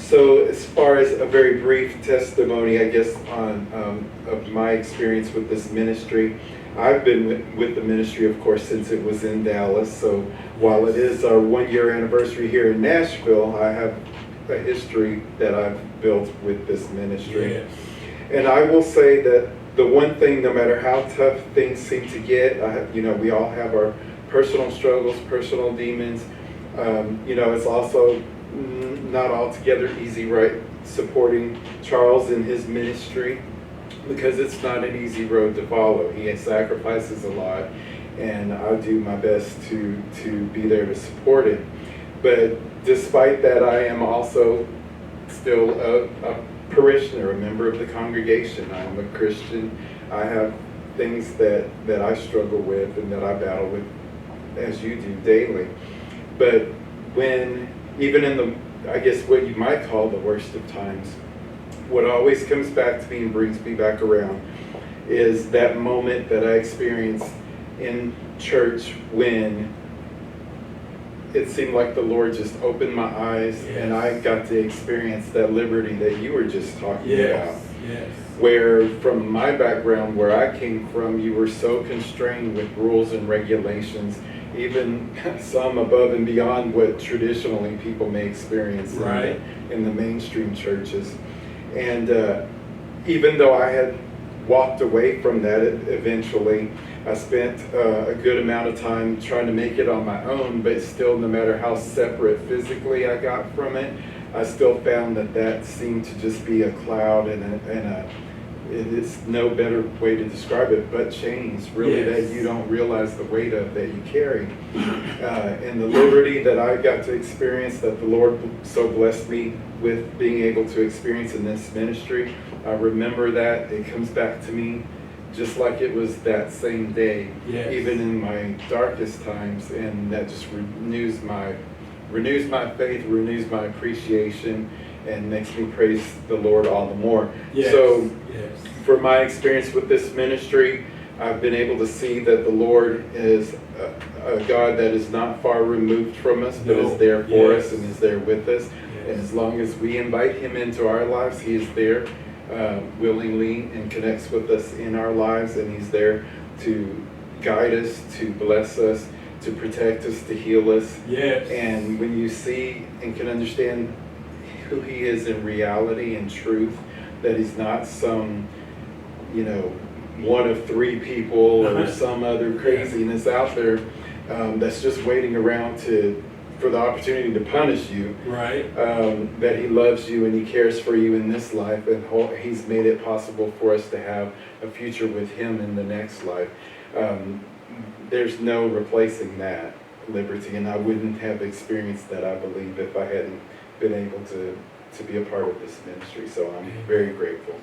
So as far as a very brief testimony, I guess, on of my experience with this ministry, I've been with the ministry, of course, since it was in Dallas. So while it is our 1-year anniversary here in Nashville, I have a history that I've built with this ministry. Yes. And I will say that the one thing, no matter how tough things seem to get, we all have our personal struggles, personal demons. It's also not altogether easy, right, supporting Charles in his ministry, because it's not an easy road to follow. He sacrifices a lot, and I do my best to be there to support him. But despite that, I am also still a parishioner, a member of the congregation. I am a Christian. I have things that I struggle with and that I battle with, as you do, daily. But when, even in the, I guess what you might call the worst of times, what always comes back to me and brings me back around is that moment that I experienced in church when it seemed like the Lord just opened my eyes, yes, and I got to experience that liberty that you were just talking yes, about. yes. Where from my background, where I came from, you were so constrained with rules and regulations, even some above and beyond what traditionally people may experience, right, in the mainstream churches. And even though I had walked away from that eventually, I spent a good amount of time trying to make it on my own, but still, no matter how separate physically I got from it, I still found that seemed to just be a cloud it is no better way to describe it, but chains, really, yes, that you don't realize the weight of that you carry. And the liberty that I got to experience, that the Lord so blessed me with being able to experience in this ministry, I remember that. It comes back to me just like it was that same day, yes, even in my darkest times, and that just renews my faith, renews my appreciation, and makes me praise the Lord all the more. yes, So, yes, for my experience with this ministry, I've been able to see that the Lord is a God that is not far removed from us, but is there for yes, us and is there with us. yes. And as long as we invite Him into our lives, He is there willingly and connects with us in our lives, and He's there to guide us, to bless us, to protect us, to heal us. Yes. And when you see and can understand who He is in reality and truth, that He's not some, one of three people or some other craziness out there that's just waiting around for the opportunity to punish you. Right. That He loves you and He cares for you in this life, and He's made it possible for us to have a future with Him in the next life. There's no replacing that liberty, and I wouldn't have experienced that, I believe, if I hadn't been able to be a part of this ministry. So I'm very grateful.